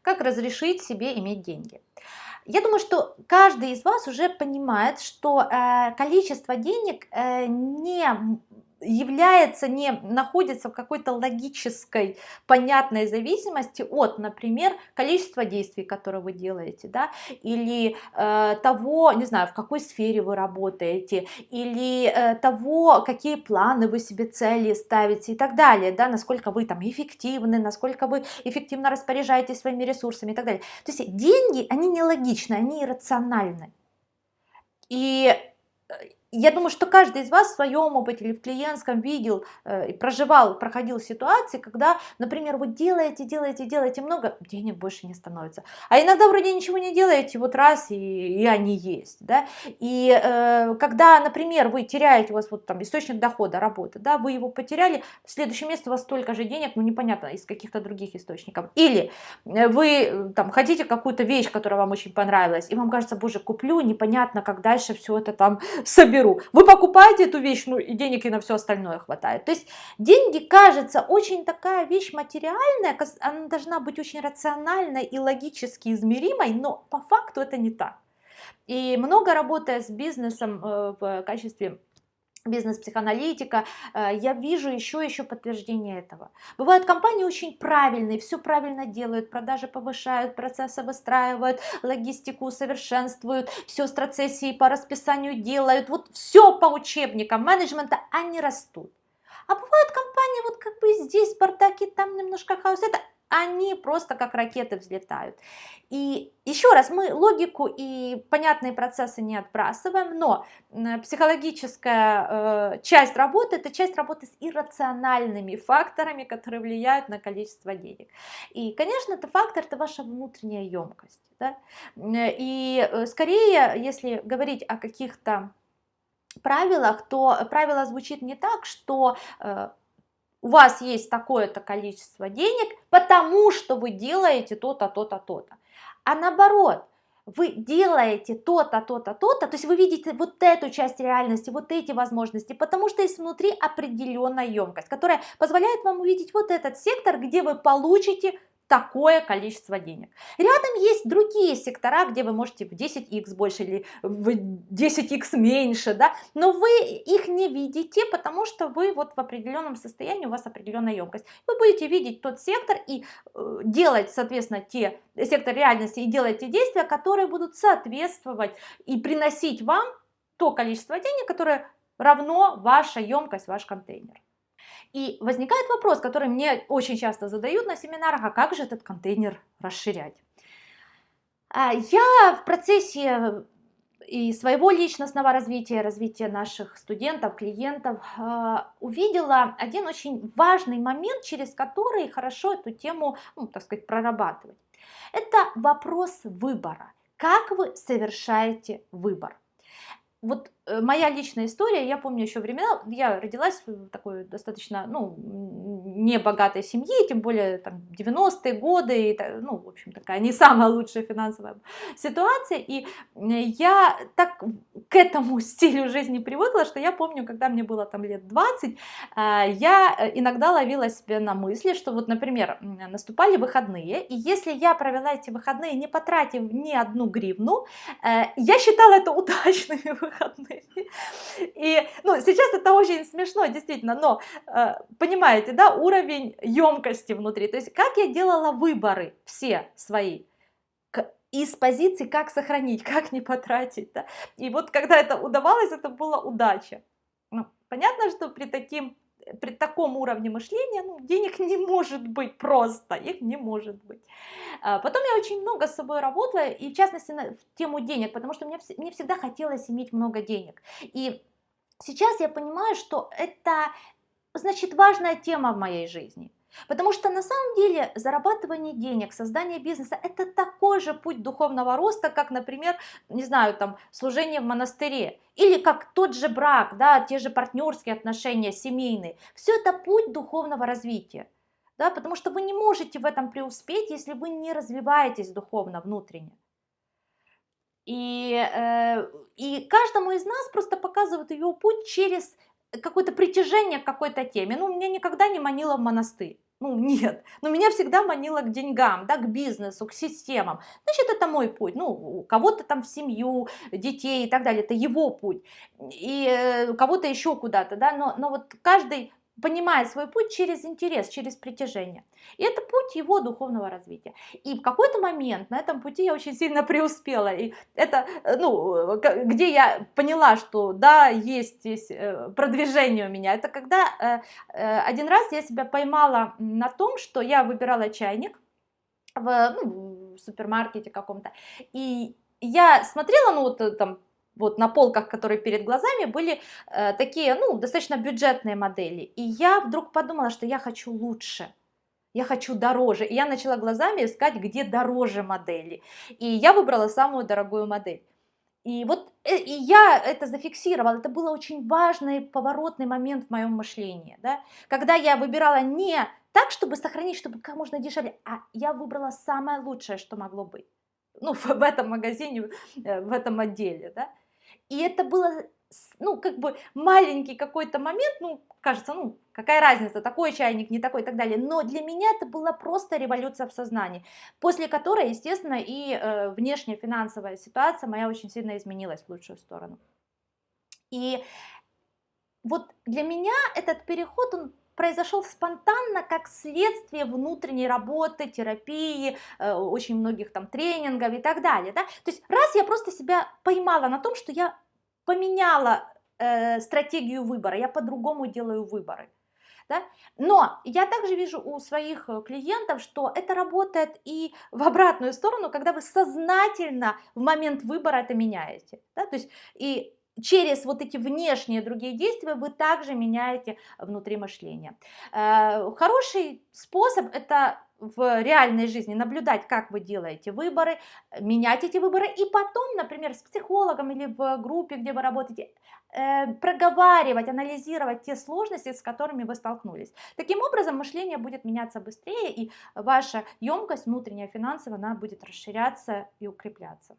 Как разрешить себе иметь деньги? Я думаю, что каждый из вас уже понимает, что количество денег не находится в какой-то логической, понятной зависимости от, например, количества действий, которые вы делаете, да, или того, не знаю, в какой сфере вы работаете, или того, какие планы вы себе цели ставите и так далее, да, насколько вы там эффективны, насколько вы эффективно распоряжаетесь своими ресурсами и так далее. То есть деньги, они нелогичны, они иррациональны. И я думаю, что каждый из вас в своем опыте или в клиентском видел и проходил ситуации, когда, например, вы делаете много, денег больше не становится. А иногда вроде ничего не делаете, вот раз и они есть. Да? И когда, например, вы теряете, у вас вот там источник дохода, работа, да, вы его потеряли, в следующем месяце у вас столько же денег, ну непонятно, из каких-то других источников. Или вы там хотите какую-то вещь, которая вам очень понравилась, и вам кажется, боже, куплю, непонятно, как дальше все это там соберу. Вы покупаете эту вещь, ну и денег и на все остальное хватает. То есть деньги, кажется, очень такая вещь материальная, она должна быть очень рациональной и логически измеримой, но по факту это не так. И много работая с бизнесом в качестве бизнес-психоаналитика, я вижу еще подтверждение этого. Бывают компании очень правильные, все правильно делают, продажи повышают, процессы выстраивают, логистику усовершенствуют, все страцессии по расписанию делают, вот все по учебникам менеджмента, они растут. А бывают компании, вот как бы здесь бардак, и там немножко хаос, это они просто как ракеты взлетают. И еще раз, мы логику и понятные процессы не отбрасываем, но психологическая часть работы – это часть работы с иррациональными факторами, которые влияют на количество денег. И, конечно, это фактор – это ваша внутренняя емкость. Да? И скорее, если говорить о каких-то правилах, то правило звучит не так, что у вас есть такое-то количество денег, потому что вы делаете то-то, то-то, то-то. А наоборот, вы делаете то-то, то-то, то-то, то есть вы видите вот эту часть реальности, вот эти возможности, потому что есть внутри определенная емкость, которая позволяет вам увидеть вот этот сектор, где вы получите такое количество денег. Рядом есть другие сектора, где вы можете в 10х больше или в 10х меньше, да, но вы их не видите, потому что вы вот в определенном состоянии, у вас определенная емкость. Вы будете видеть тот сектор и делать, соответственно, сектор реальности и делать те действия, которые будут соответствовать и приносить вам то количество денег, которое равно ваша емкость, ваш контейнер. И возникает вопрос, который мне очень часто задают на семинарах, а как же этот контейнер расширять? Я в процессе и своего личностного развития, развития наших студентов, клиентов, увидела один очень важный момент, через который хорошо эту тему, ну, так сказать, прорабатывать. Это вопрос выбора. Как вы совершаете выбор? Вот моя личная история, я помню еще времена, я родилась в такой достаточно, ну, небогатой семье, тем более там 90-е годы, и, ну, в общем, такая не самая лучшая финансовая ситуация, и я так к этому стилю жизни привыкла, что я помню, когда мне было там лет 20, я иногда ловила себя на мысли, что вот, например, наступали выходные, и если я провела эти выходные, не потратив ни одну гривну, я считала это удачными выходными. И, ну, сейчас это очень смешно, действительно, но понимаете, да, уровень емкости внутри. То есть как я делала выборы все свои из позиции, как сохранить, как не потратить. Да? И вот когда это удавалось, это была удача. Ну, понятно, что при таком уровне мышления, ну, денег не может быть просто, их не может быть. Потом я очень много с собой работала, и в частности в тему денег, потому что мне всегда хотелось иметь много денег. И сейчас я понимаю, что это, значит, важная тема в моей жизни. Потому что на самом деле зарабатывание денег, создание бизнеса – это такой же путь духовного роста, как, например, не знаю, там, служение в монастыре. Или как тот же брак, да, те же партнерские отношения, семейные. Все это путь духовного развития. Да, потому что вы не можете в этом преуспеть, если вы не развиваетесь духовно, внутренне. И каждому из нас просто показывают его путь через какое-то притяжение к какой-то теме. Ну, меня никогда не манило в монастырь. Ну, нет. Но меня всегда манило к деньгам, да, к бизнесу, к системам. Значит, это мой путь. Ну, у кого-то там в семью, детей и так далее, это его путь. И у кого-то еще куда-то, да, но вот каждый понимает свой путь через интерес, через притяжение. И это путь его духовного развития. И в какой-то момент на этом пути я очень сильно преуспела. И это, ну, где я поняла, что да, есть здесь продвижение у меня. Это когда один раз я себя поймала на том, что я выбирала чайник в супермаркете каком-то, и я смотрела, ну, вот там, вот на полках, которые перед глазами, были такие, ну, достаточно бюджетные модели. И я вдруг подумала, что я хочу лучше. Я хочу дороже. И я начала глазами искать, где дороже модели. И я выбрала самую дорогую модель. И вот и я это зафиксировала. Это был очень важный поворотный момент в моем мышлении. Да? Когда я выбирала не так, чтобы сохранить, чтобы как можно дешевле, а я выбрала самое лучшее, что могло быть. Ну, в этом магазине, в этом отделе. Да? И это было, ну, как бы маленький какой-то момент, ну, кажется, ну, какая разница, такой чайник, не такой и так далее. Но для меня это была просто революция в сознании, после которой, естественно, и внешняя финансовая ситуация моя очень сильно изменилась в лучшую сторону. И вот для меня этот переход, он произошел спонтанно, как следствие внутренней работы, терапии, очень многих там тренингов и так далее. Да? То есть раз я просто себя поймала на том, что я поменяла стратегию выбора, я по-другому делаю выборы. Да? Но я также вижу у своих клиентов, что это работает и в обратную сторону, когда вы сознательно в момент выбора это меняете. Да? То есть и через вот эти внешние другие действия вы также меняете внутри мышления. Хороший способ это в реальной жизни наблюдать, как вы делаете выборы, менять эти выборы и потом, например, с психологом или в группе, где вы работаете, проговаривать, анализировать те сложности, с которыми вы столкнулись. Таким образом, мышление будет меняться быстрее, и ваша емкость внутренняя, финансовая, она будет расширяться и укрепляться.